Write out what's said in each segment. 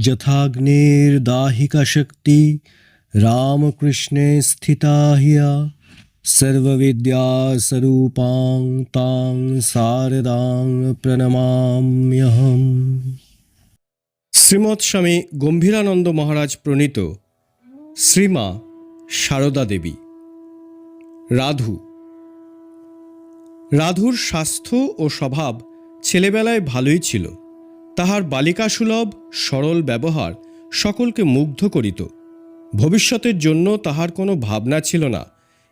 यथाग्निर्दाहिका शक्ति रामकृष्णे स्थिता हिया सर्वविद्यास्वरूपां तां शारदां प्रणमाम्यहम्। শ্রীমৎ স্বামী গম্ভীরানন্দ মহারাজ প্রণীত শ্রীমা সারদা দেবী। রাধুর স্বাস্থ্য ও স্বভাব ছেলেবেলায় ভালোই ছিল। তাহার বালিকাসুলভ সরল ব্যবহার সকলকে মুগ্ধ করিত। ভবিষ্যতের জন্য তাহার কোনো ভাবনা ছিল না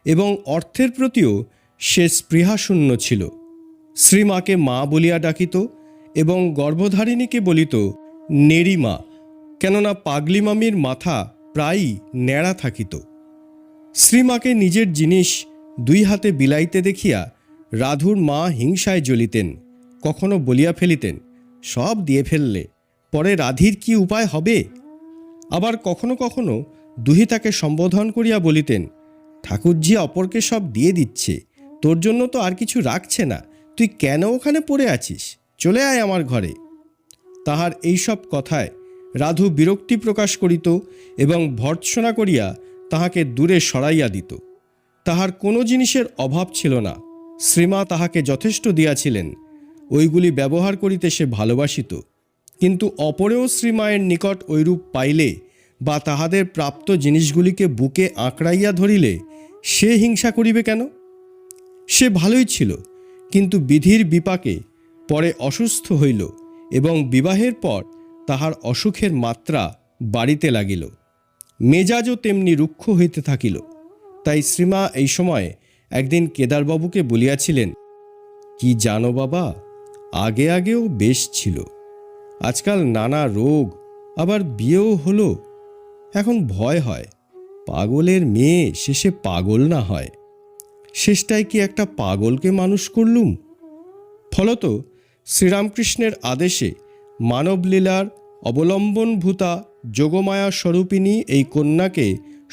এবং অর্থের প্রতিও সে স্পৃহাশূন্য ছিল। শ্রীমাকে মা বলিয়া ডাকিত এবং গর্ভধারিণীকে বলিত নেড়িমা, কেননা পাগলি মামির মাথা প্রায়ই ন্যাড়া থাকিত। শ্রীমাকে নিজের জিনিস দুই হাতে বিলাইতে দেখিয়া রাধুর মা হিংসায় জ্বলিতেন। কখনো বলিয়া ফেলিতেন, সব দিয়ে ফেললে পরে রাধির কি উপায় হবে। আবার কখনো কখনো দুহিতাকে সম্বোধন করিয়া বলিতেন, ঠাকুরজি অপরকে সব দিয়ে দিচ্ছে, তোর জন্য তো আর কিছু রাখছে না, তুই কেন ওখানে পড়ে আছিস, চলে আয় আমার ঘরে। তাহার এইসব কথায় রাধু বিরক্তি প্রকাশ করিত এবং ভর্ৎসনা করিয়া তাহাকে দূরে সরাইয়া দিত। তাহার কোনো জিনিসের অভাব ছিল না। শ্রীমা তাহাকে যথেষ্ট দিয়াছিলেন, ওইগুলি ব্যবহার করিতে সে ভালোবাসিত। কিন্তু অপরেও শ্রীমায়ের নিকট ঐরূপ পাইলে বা তাহাদের প্রাপ্ত জিনিসগুলিকে বুকে আঁকড়াইয়া ধরিলে সে হিংসা করিবে কেন? সে ভালোই ছিল, কিন্তু বিধির বিপাকে পরে অসুস্থ হইল এবং বিবাহের পর তাহার অসুখের মাত্রা বাড়িতে লাগিল। মেজাজও তেমনি রুক্ষ হইতে থাকিল। তাই শ্রীমা এই সময় একদিন কেদারবাবুকে বলিয়াছিলেন, কি জানো বাবা, আগে আগেও বেশ ছিল, আজকাল নানা রোগ, আবার বিয়েও হলো, এখন ভয় হয় পাগলের মেয়ে শেষে পাগল না হয়। শেষটায় কি একটা পাগলকে মানুষ করলুম। ফলত শ্রীরামকৃষ্ণের আদেশে মানবলীলার অবলম্বনভূতা যোগমায়া স্বরূপিণী এই কন্যাকে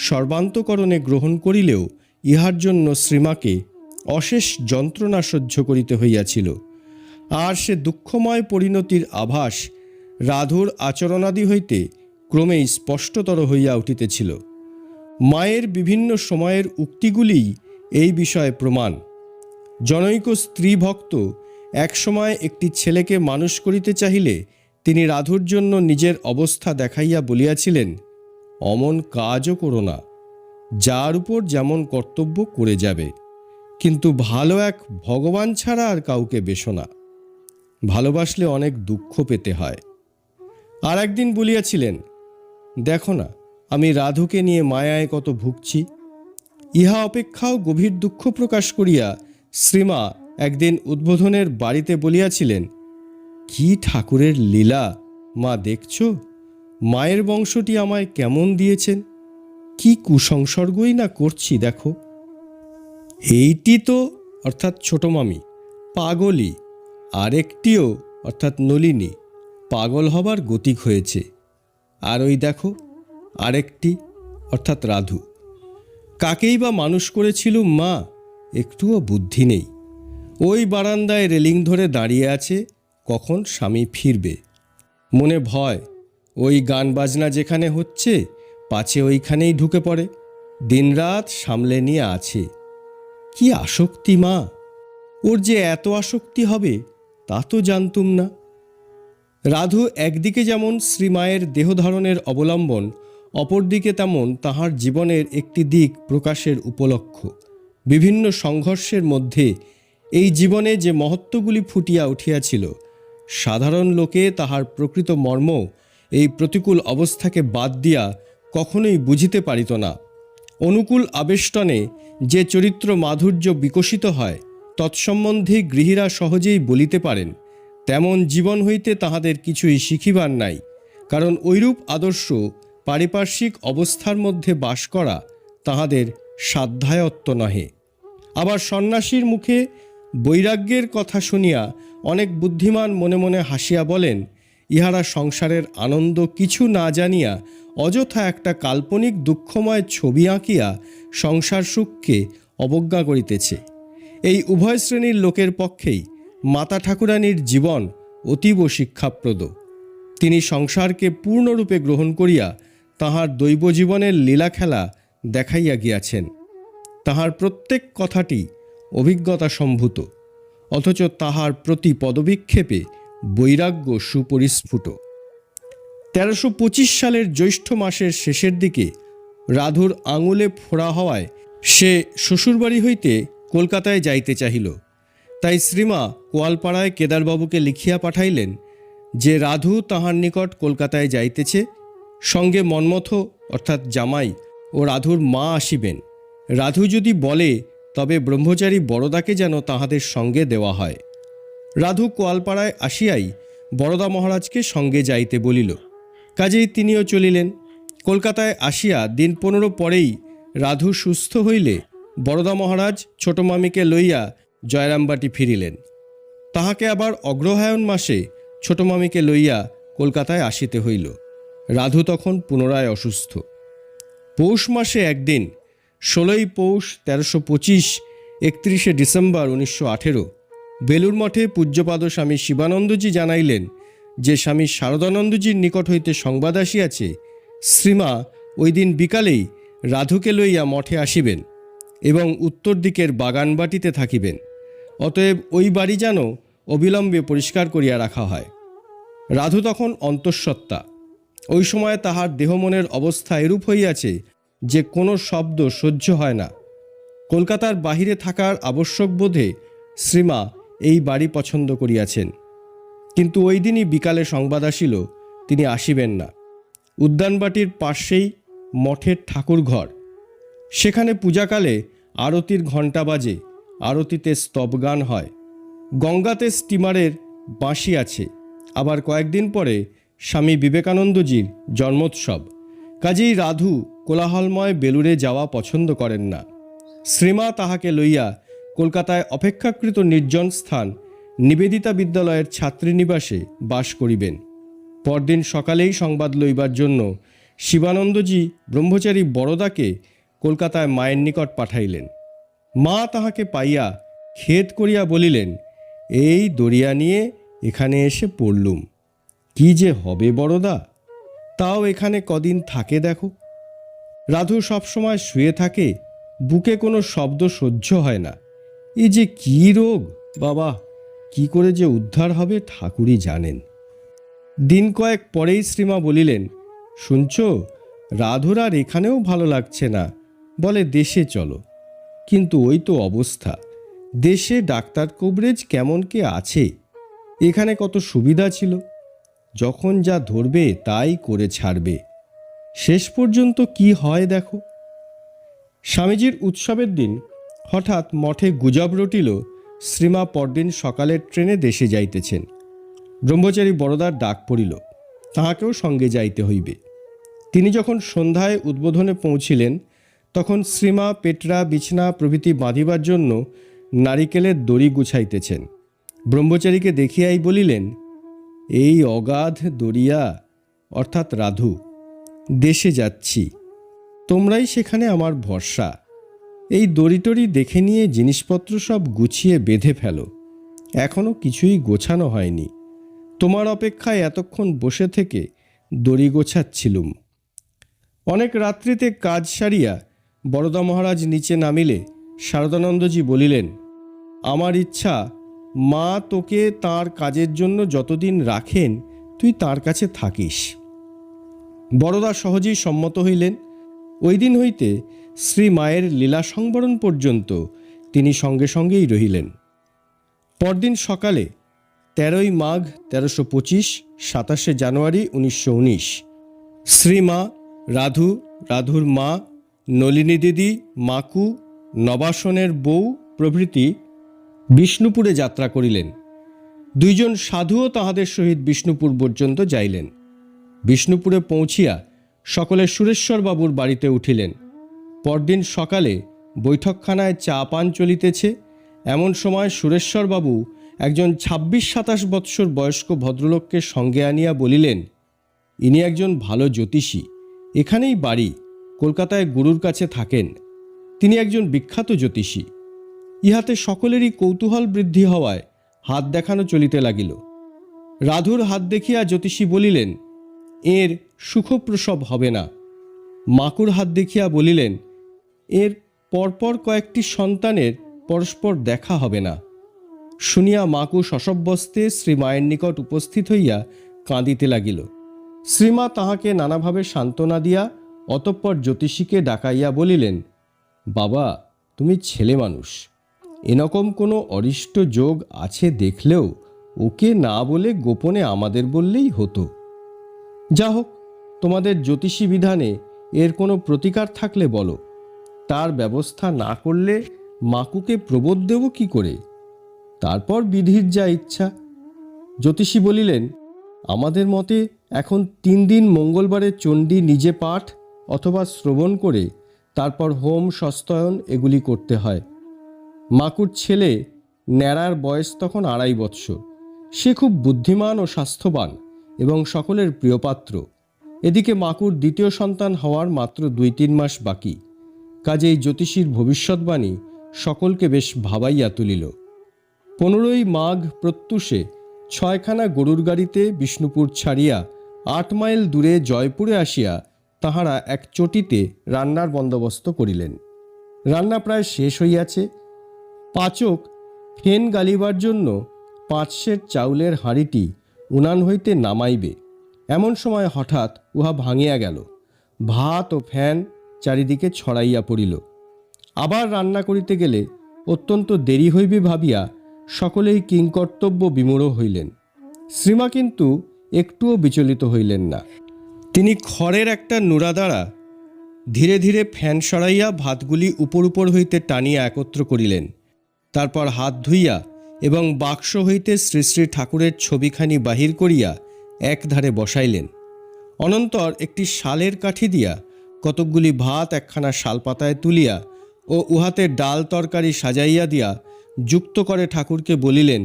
সর্বান্তকরণে গ্রহণ করিলেও ইহার জন্য শ্রীমাকে অশেষ যন্ত্রণা সহ্য করিতে হইয়াছিল। আর সে দুঃখময় পরিণতির আভাস রাধুর আচরণাদি হইতে ক্রমেই স্পষ্টতর হইয়া উঠিতেছিল। মায়ের বিভিন্ন সময়ের উক্তিগুলিই এই বিষয়ে প্রমাণ। জনৈক স্ত্রী ভক্ত একসময় একটি ছেলেকে মানুষ করিতে চাহিলে তিনি রাধুর জন্য নিজের অবস্থা দেখাইয়া বলিয়াছিলেন, অমন কাজও করো না, যার উপর যেমন কর্তব্য করে যাবে, কিন্তু ভালো এক ভগবান ছাড়া আর কাউকে বেশো না, ভালোবাসলে অনেক দুঃখ পেতে হয়। আর একদিন বলিয়াছিলেন, দেখো না আমি রাধুকে নিয়ে মায়ায় কত ভুগছি। ইহা অপেক্ষাও গভীর দুঃখ প্রকাশ করিয়া শ্রীমা একদিন উদ্বোধনের বাড়িতে বলিয়াছিলেন, কি ঠাকুরের লীলা মা, দেখছ মায়ের বংশটি আমায় কেমন দিয়েছেন, কি কুসংসর্গই না করছি দেখো। এইটি তো অর্থাৎ ছোট মামি পাগলই, আরেকটিও অর্থাৎ নলিনী পাগল হবার গতিক হয়েছে, আর ওই দেখো আরেকটি অর্থাৎ রাধু, কাকেই বা মানুষ করেছিলুম মা, একটুও বুদ্ধি নেই। ওই বারান্দায় রেলিং ধরে দাঁড়িয়ে আছে, কখন স্বামী ফিরবে। মনে ভয়, ওই গান বাজনা যেখানে হচ্ছে পাছে ওইখানেই ঢুকে পড়ে, দিনরাত সামলে নিয়ে আছে। কি আসক্তি মা, ওর যে এত আসক্তি হবে তা তো জানতুম না। রাধু একদিকে যেমন শ্রীমায়ের দেহধারণের অবলম্বন, অপরদিকে তেমন তাহার জীবনের একটি দিক প্রকাশের উপলক্ষ। বিভিন্ন সংঘর্ষের মধ্যে এই জীবনে যে মহত্বগুলি ফুটিয়া উঠিয়াছিল, সাধারণ লোকে তাহার প্রকৃত মর্ম এই প্রতিকূল অবস্থাকে বাদ দিয়া কখনোই বুঝিতে পারিত না। অনুকূল আবেষ্টনে যে চরিত্র মাধুর্য বিকশিত হয় তৎসম্বন্ধে গৃহীরা সহজেই বলিতে পারেন, তেমন জীবন হইতে তাহাদের কিছুই শিখিবার নাই, কারণ ঐরূপ আদর্শ পারিপার্শ্বিক অবস্থার মধ্যে বাস করা তাহাদের সাধ্যায়ত্ত নহে। আবার সন্ন্যাসীর মুখে বৈরাগ্যের কথা শুনিয়া অনেক বুদ্ধিমান মনে মনে হাসিয়া বলেন, ইহারা সংসারের আনন্দ কিছু না জানিয়া অযথা একটা কাল্পনিক দুঃখময় ছবি আঁকিয়া সংসার সুখকে অবজ্ঞা করিতেছে। এই উভয় শ্রেণীর লোকের পক্ষেই মাতা ঠাকুরানীর জীবন অতীব শিক্ষাপ্রদ। তিনি সংসারকে পূর্ণরূপে গ্রহণ করিয়া তাহার দৈব জীবনের লীলা খেলা দেখাইয়া গিয়াছেন। তাহার প্রত্যেক কথাটি অভিজ্ঞতা সম্ভূত, অথচ তাহার প্রতি পদবিক্ষেপে বৈরাগ্য সুপরিস্ফুট। 1325 সালের জ্যৈষ্ঠ মাসের শেষের দিকে রাধুর আঙুলে ফোড়া হওয়ায় সে শ্বশুরবাড়ি হইতে কলকাতায় যাইতে চাহিল। তাই শ্রীমা কোয়ালপাড়ায় কেদারবাবুকে লিখিয়া পাঠাইলেন যে রাধু তাহার নিকট কলকাতায় যাইতেছে, সঙ্গে মন্মথ অর্থাৎ জামাই ও রাধুর মা আসিবেন। রাধু যদি বলে তবে ব্রহ্মচারী বরদাকে যেন তাহাদের সঙ্গে দেওয়া হয়। রাধু কোয়ালপাড়ায় আসিয়াই বরদা মহারাজকে সঙ্গে যাইতে বলিল। কাজেই তিনিও চলিলেন। কলকাতায় আসিয়া দিন 15 পরেই রাধু সুস্থ হইলে বরদা মহারাজ ছোট মামিকে লইয়া জয়রামবাটি ফিরিলেন। তাহাকে আবার অগ্রহায়ণ মাসে ছোট মামিকে লইয়া কলকাতায় আসিতে হইল। রাধু তখন পুনরায় অসুস্থ। পৌষ মাসে একদিন 16ই পৌষ 1325 31শে ডিসেম্বর 1918 বেলুর মঠে পূজ্যপাদ স্বামী শিবানন্দজি জানাইলেন যে স্বামী শারদানন্দজির নিকট হইতে সংবাদ আসিয়াছে, শ্রীমা ওই দিন বিকালেই রাধুকে লইয়া মঠে আসিবেন এবং উত্তর দিকের বাগানবাটিতে থাকিবেন। অতএব ওই বাড়ি যেন অবিলম্বে পরিষ্কার করিয়া রাখা হয়। রাধু তখন অন্তঃসত্ত্বা। ওই সময় তাহার দেহমনের অবস্থা এরূপ হইয়াছে যে কোনো শব্দ সহ্য হয় না। কলকাতার বাহিরে থাকার আবশ্যক বোধে শ্রীমা এই বাড়ি পছন্দ করিয়াছেন। কিন্তু ওই দিনই বিকালে সংবাদ আসিল তিনি আসিবেন না। উদ্যানবাটির পাশেই মঠের ঠাকুর ঘর, সেখানে পূজাকালে আরতির ঘণ্টা বাজে, আরতিতে স্তবগান হয়, গঙ্গাতে স্টিমারের বাঁশি আছে। আবার কয়েকদিন পরে স্বামী বিবেকানন্দজির জন্মোৎসব। কাজেই রাধু কোলাহলময় বেলুড়ে যাওয়া পছন্দ করেন না। শ্রীমা তাহাকে লইয়া কলকাতায় অপেক্ষাকৃত নির্জন স্থান নিবেদিতা বিদ্যালয়ের ছাত্রীনিবাসে বাস করিবেন। পরদিন সকালেই সংবাদ লইবার জন্য শিবানন্দজি ব্রহ্মচারী বরদাকে কলকাতায় মায়ের নিকট পাঠাইলেন। মা তাহাকে পাইয়া খেদ করিয়া বলিলেন, এই দরিয়া নিয়ে এখানে এসে পড়লুম, কি যে হবে বড়দা, তাও এখানে কদিন থাকে দেখো। রাধু সবসময় শুয়ে থাকে, বুকে কোনো শব্দ সহ্য হয় না। এই যে কি রোগ বাবা, কি করে যে উদ্ধার হবে ঠাকুরই জানেন। দিন কয়েক পরেই শ্রীমা বলিলেন, শুনছ, রাধুর আর এখানেও ভালো লাগছে না, বলে দেশে চলো। কিন্তু ওই তো অবস্থা, দেশে ডাক্তার কবরেজ কেমন কে আছে, এখানে কত সুবিধা ছিল, যখন যা ধরবে তাই করে ছাড়বে, শেষ পর্যন্ত কি হয় দেখো। স্বামীজির উৎসবের দিন হঠাৎ মঠে গুজব রটিল শ্রীমা পরদিন সকালের ট্রেনে দেশে যাইতেছেন। ব্রহ্মচারী বরদার ডাক পড়িল, তাহাকেও সঙ্গে যাইতে হইবে। তিনি যখন সন্ধ্যায় উদ্বোধনে পৌঁছিলেন তখন শ্রীমা পেটরা বিছনা প্রভৃতি বাঁধিবার জন্য নারিকেলের দড়ি গুছাইতেছেন। ব্রহ্মচারীকে দেখিয়াই বলিলেন, এই অগাধ দরিয়া অর্থাৎ রাধু, দেশে যাচ্ছি, তোমরাই সেখানে আমার ভরসা। এই দড়িটড়ি দেখে নিয়ে জিনিসপত্র সব গুছিয়ে বেঁধে ফেলো, এখনো কিছুই গোছানো হয়নি। তোমার অপেক্ষায় এতক্ষণ বসে থেকে দড়ি গোছাচ্ছিলুম। অনেক রাত্রিতে কাজ সারিয়া বরদা মহারাজ নিচে নামিলে শারদানন্দজি বলিলেন, আমার ইচ্ছা মা তোকে তার কাজের জন্য যতদিন রাখেন তুই তার কাছে থাকিস। বরদা সহজেই সম্মত হইলেন। ওই দিন হইতে শ্রী মায়ের লীলা সংবরণ পর্যন্ত তিনি সঙ্গে সঙ্গেই রহিলেন। পরদিন সকালে 13ই মাঘ 1325 27শে জানুয়ারি 1919 শ্রীমা, রাধু, রাধুর মা, নলিনী দিদি, মাকু, নবাসনের বউ প্রভৃতি বিষ্ণুপুরে যাত্রা করিলেন। দুইজন সাধুও তাহাদের সহিত বিষ্ণুপুর পর্যন্ত যাইলেন। বিষ্ণুপুরে পৌঁছিয়া সকলে সুরেশ্বরবাবুর বাড়িতে উঠিলেন। পরদিন সকালে বৈঠকখানায় চা পান চলিতেছে। এমন সময় সুরেশ্বরবাবু একজন 26-27 বৎসর বয়স্ক ভদ্রলোককে সঙ্গে আনিয়া বলিলেন, ইনি একজন ভালো জ্যোতিষী, এখানেই বাড়ি, কলকাতায় গুরুর কাছে থাকেন। তিনি একজন বিখ্যাত জ্যোতিষী। ইহাতে সকলেরই কৌতূহল বৃদ্ধি হওয়ায় হাত দেখানো চলিতে লাগিল। রাধুর হাত দেখিয়া জ্যোতিষী বলিলেন, এর সুখপ্রসব হবে না। মাকুর হাত দেখিয়া বলিলেন, এর পরপর কয়েকটি সন্তানের পরস্পর দেখা হবে না। শুনিয়া মাকু শশব্যস্তে শ্রীমায়ের নিকট উপস্থিত হইয়া কাঁদিতে লাগিল। শ্রীমা তাহাকে নানাভাবে সান্ত্বনা দিয়া অতঃপর জ্যোতিষীকে ডাকাইয়া বলিলেন, বাবা, তুমি ছেলে মানুষ, এরকম কোনো অরিষ্ট যোগ আছে দেখলেও ওকে না বলে গোপনে আমাদের বললেই হতো। যা হোক, তোমাদের জ্যোতিষী বিধানে এর কোনো প্রতিকার থাকলে বলো। তার ব্যবস্থা না করলে মাকুকে প্রবোধ দেব কি করে? তারপর বিধির যা ইচ্ছা। জ্যোতিষী বলিলেন, আমাদের মতে এখন 3 দিন মঙ্গলবারে চণ্ডী নিজে পাঠ অথবা শ্রবণ করে তারপর হোম সস্তয়ন এগুলি করতে হয়। মাকুর ছেলে ন্যাড়ার বয়স তখন 2.5 বৎসর। সে খুব বুদ্ধিমান ও স্বাস্থ্যবান এবং সকলের প্রিয়পাত্র। এদিকে মাকুর দ্বিতীয় সন্তান হওয়ার মাত্র 2-3 মাস বাকি। কাজেই জ্যোতিষীর ভবিষ্যৎবাণী সকলকে বেশ ভাবাইয়া তুলিল। 15ই মাঘ প্রত্যুষে 6খানা গরুর গাড়িতে বিষ্ণুপুর ছাড়িয়া 8 মাইল দূরে জয়পুরে আসিয়া তাহারা এক চটিতে রান্নার বন্দোবস্ত করিলেন। রান্না প্রায় শেষ হইয়াছে। পাচক ফেন গালিবার জন্য 5 সের চাউলের হাঁড়িটি উনান হইতে নামাইবে, এমন সময় হঠাৎ উহা ভাঙিয়া গেল। ভাত ও ফ্যান চারিদিকে ছড়াইয়া পড়িল। আবার রান্না করিতে গেলে অত্যন্ত দেরি হইবে ভাবিয়া সকলেই কিংকর্তব্য বিমূঢ় হইলেন। শ্রীমা কিন্তু একটুও বিচলিত হইলেন না। তিনি খড়ের একটা নুড়া দ্বারা ধীরে ধীরে ফ্যান সরাইয়া ভাতগুলি উপর উপর হইতে টানিয়া একত্র করিলেন। তারপর হাত ধুইয়া এবং বাক্স হইতে শ্রী শ্রী ঠাকুরের ছবিখানি বাহির করিয়া একধারে বসাইলেন। অনন্তর একটি শালের কাঠি দিয়া কতকগুলি ভাত একখানা শালপাতায় তুলিয়া ও উহাতে ডাল তরকারি সাজাইয়া দিয়া যুক্ত করে ঠাকুরকে বলিলেন,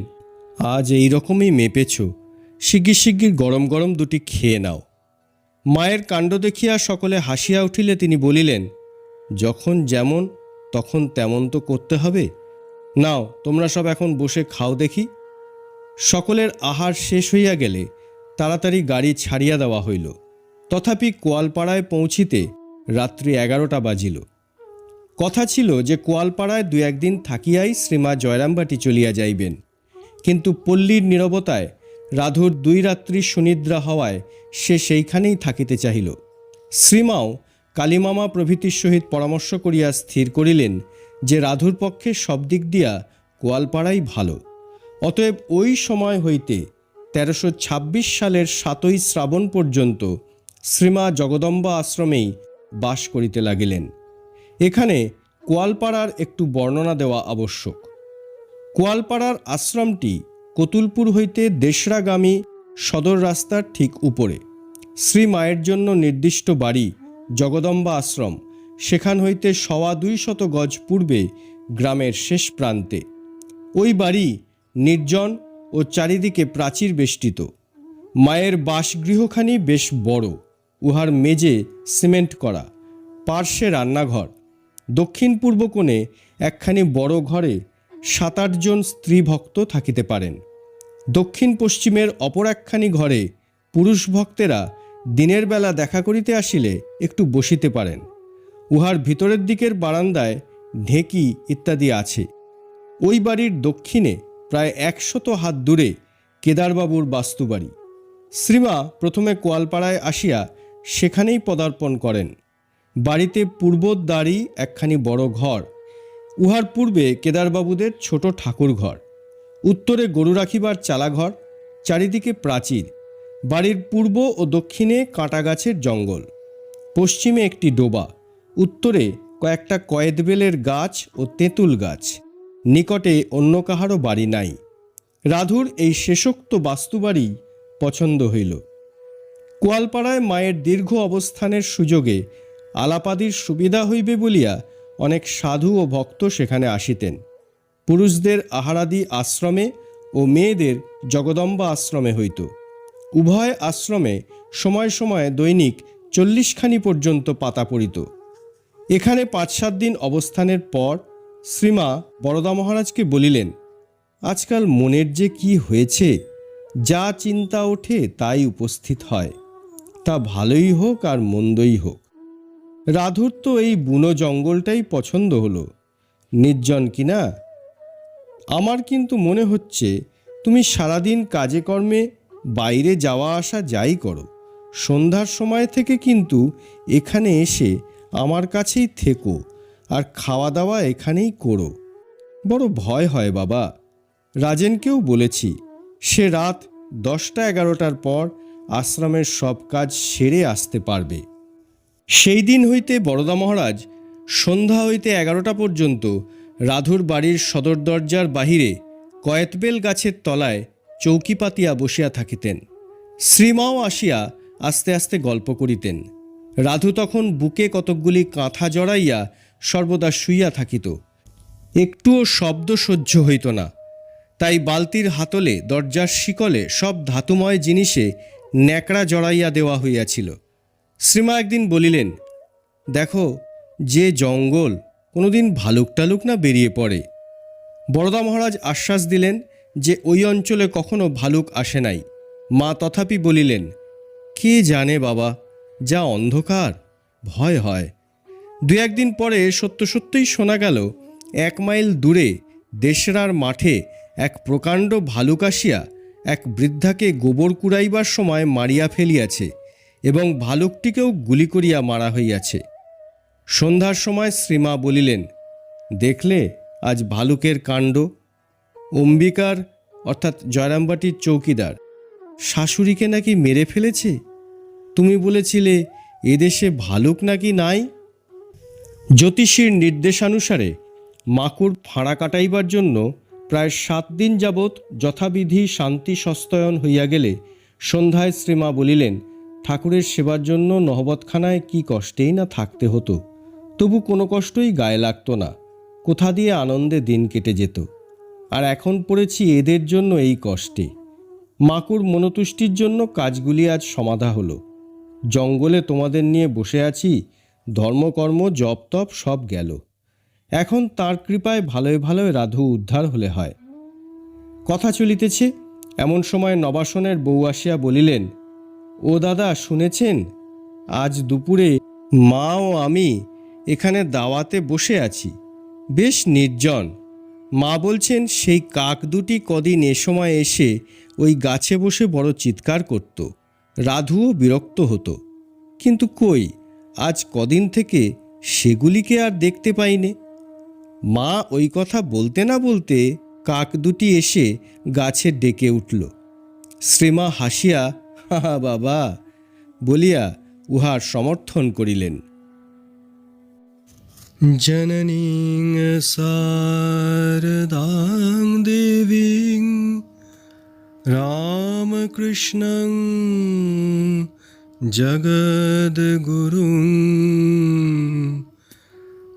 আজ এই রকমই মেপেছ, শিগগির শিগগির গরম গরম দুটি খেয়ে নাও। মায়ের কাণ্ড দেখিয়া সকলে হাসিয়া উঠিলে তিনি বলিলেন, যখন যেমন তখন তেমন তো করতে হবে। নাও, তোমরা সব এখন বসে খাও দেখি। সকলের আহার শেষ হইয়া গেলে তাড়াতাড়ি গাড়ি ছাড়িয়া দেওয়া হইল। তথাপি কোয়ালপাড়ায় পৌঁছিতে রাত্রি 11টা বাজিল। কথা ছিল যে কোয়ালপাড়ায় 2-1 দিন থাকিয়াই শ্রীমা জয়রামবাটি চলিয়া যাইবেন। কিন্তু পল্লীর নীরবতায় রাধুর 2 রাত্রি সুনিদ্রা হওয়ায় সে সেইখানেই থাকিতে চাহিল। শ্রীমাও কালীমামা প্রভৃতির সহিত পরামর্শ করিয়া স্থির করিলেন যে রাধুর পক্ষে সব দিক দিয়া কোয়ালপাড়াই ভালো। অতএব ওই সময় হইতে 1326 সালের 7ই শ্রাবণ পর্যন্ত শ্রীমা জগদম্বা আশ্রমেই বাস করিতে লাগিলেন। এখানে কোয়ালপাড়ার একটু বর্ণনা দেওয়া আবশ্যক। কোয়ালপাড়ার আশ্রমটি কতুলপুর হইতে দেশরাগামী সদর রাস্তার ঠিক উপরে। শ্রীমায়ের জন্য নির্দিষ্ট বাড়ি জগদম্বা আশ্রম সেখান হইতে 225 গজ পূর্বে গ্রামের শেষ প্রান্তে। ওই বাড়ি নির্জন ও চারিদিকে প্রাচীর বেষ্টিত। মায়ের বাসগৃহখানি বেশ বড়, উহার মেঝে সিমেন্ট করা, পার্শ্বে রান্নাঘর। দক্ষিণ পূর্ব কোণে একখানি বড় ঘরে 7-8 জন স্ত্রী ভক্ত থাকিতে পারেন। দক্ষিণ পশ্চিমের অপর একখানি ঘরে পুরুষ ভক্তেরা দিনের বেলা দেখা করিতে আসিলে একটু বসিতে পারেন। উহার ভিতরের দিকের বারান্দায় ঢেঁকি ইত্যাদি আছে। ওই বাড়ির দক্ষিণে প্রায় 100 হাত দূরে কেদারবাবুর বাস্তুবাড়ি। শ্রীমা প্রথমে কোয়ালপাড়ায় আসিয়া সেখানেই পদার্পণ করেন। বাড়িতে পূর্বোদ্বারই একখানি বড় ঘর, উহার পূর্বে কেদারবাবুদের ছোট ঠাকুর ঘর, উত্তরে গরু রাখিবার চালাঘর, চারিদিকে প্রাচীর। বাড়ির পূর্ব ও দক্ষিণে কাঁটা গাছের জঙ্গল, পশ্চিমে একটি ডোবা, উত্তরে কয়েকটা কয়েদবেলের গাছ ও তেঁতুল গাছ। নিকটে অন্য কাহারও বাড়ি নাই। রাধুর এই শেষোক্ত বাস্তুবাড়ি পছন্দ হইল। কোয়ালপাড়ায় মায়ের দীর্ঘ অবস্থানের সুযোগে আলাপাদির সুবিধা হইবে বলিয়া অনেক সাধু ও ভক্ত সেখানে আসিতেন। পুরুষদের আহারাদি আশ্রমে ও মেয়েদের জগদম্বা আশ্রমে হইত। উভয় আশ্রমে সময় সময়ে দৈনিক 40 খানি পর্যন্ত পাতা পড়িত। এখানে 5-7 দিন অবস্থানের পর শ্রীমা বরদা মহারাজকে বলিলেন, আজকাল মনের যে কি হয়েছে, যা চিন্তা ওঠে তাই উপস্থিত হয়, তা ভালোই হোক আর মন্দই হোক। রাধুর তো এই বুনো জঙ্গলটাই পছন্দ হলো, নির্জন কিনা। আমার কিন্তু মনে হচ্ছে তুমি সারাদিন কাজে কর্মে বাইরে যাওয়া আসা যাই করো, সন্ধ্যার সময় থেকে কিন্তু এখানে এসে আমার কাছেই থেকো আর খাওয়া দাওয়া এখানেই করো। বড় ভয় হয় বাবা। রাজেনকেও বলেছি, সে রাত 10টা-11টার পর আশ্রমের সব কাজ সেরে আসতে পারবে। সেই দিন হইতে বরদা মহারাজ সন্ধ্যা হইতে 11টা পর্যন্ত রাধুর বাড়ির সদর দরজার বাহিরে কয়েতবেল গাছের তলায় চৌকি পাতিয়া বসিয়া থাকিতেন। শ্রীমাও আসিয়া আস্তে আস্তে গল্প করিতেন। রাধু তখন বুকে কতকগুলি কাঁথা জড়াইয়া সর্বদা শুইয়া থাকিত। একটুও শব্দ সহ্য হইত না, তাই বালতির হাতলে দরজার শিকলে সব ধাতুময় জিনিসে ন্যাকড়া জড়াইয়া দেওয়া হইয়াছিল। শ্রীমা একদিন বলিলেন, দেখো যে জঙ্গল, কোনোদিন ভালুক টালুক না বেরিয়ে পড়ে। বরদা মহারাজ আশ্বাস দিলেন যে ওই অঞ্চলে কখনো ভালুক আসে নাই। মা তথাপি বলিলেন, কে জানে বাবা, যা অন্ধকার, ভয় হয়। 2-1 দিন পরে সত্যই শোনা গেল 1 মাইল দূরে দেশরার মাঠে এক প্রকাণ্ড ভালুক আসিয়া এক বৃদ্ধাকে গোবর কুড়াইবার সময় মারিয়া ফেলিয়াছে এবং ভালুকটিকেও গুলি করিয়া মারা হইয়াছে। সন্ধ্যার সময় শ্রীমা বলিলেন, দেখলে আজ ভালুকের কাণ্ড। অম্বিকার অর্থাৎ জয়রামবাটির চৌকিদার শাশুড়িকে নাকি মেরে ফেলেছে। তুমি বলেছিলে এদেশে ভালুক নাকি নাই। জ্যোতিষীর নির্দেশানুসারে মাকুর ফাঁড়া কাটাইবার জন্য প্রায় 7 দিন যাবৎ যথাবিধি শান্তি সস্তয়ন হইয়া গেলে সন্ধ্যায় শ্রীমা বলিলেন, ঠাকুরের সেবার জন্য নহবতখানায় কি কষ্টেই না থাকতে হতো, তবু কোনো কষ্টই গায়ে লাগতো না, কোথা দিয়ে আনন্দে দিন কেটে যেত। আর এখন পড়েছি এদের জন্য এই কষ্টে। মাকুর মনোতুষ্টির জন্য কাজগুলি আজ সমাধা হলো। জঙ্গলে তোমাদের নিয়ে বসে আছি, ধর্মকর্ম জপ তপ সব গেল। এখন তার কৃপায় ভালোয় ভালোয় রাধু উদ্ধার হলে হয়। কথা চলিতেছে, এমন সময় নবাসনের বউ আসিয়া বলিলেন, ও দাদা শুনেছেন, আজ দুপুরে মা ও আমি এখানে দাওয়াতে বসে আছি, বেশ নির্জন। মা বলছেন সেই কাক দুটি কদিন এ সময় এসে ওই গাছে বসে বড় চিৎকার করত, রাধুও বিরক্ত হতো, কিন্তু কই আজ কদিন থেকে সেগুলিকে আর দেখতে পাইনে। মা ওই কথা বলতে না বলতে কাক দুটি এসে গাছে ডেকে উঠল। শ্রীমা হাসিয়া হা বাবা বলিয়া উহার সমর্থন করিলেন। জননীং শারদাং দেবীং রামকৃষ্ণং জগদ্গুরুং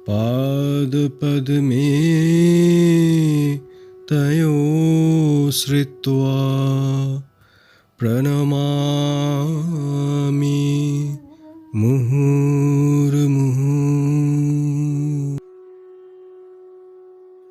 পাদপদ্মে তয়ো শ্রিত্বা প্রণমামি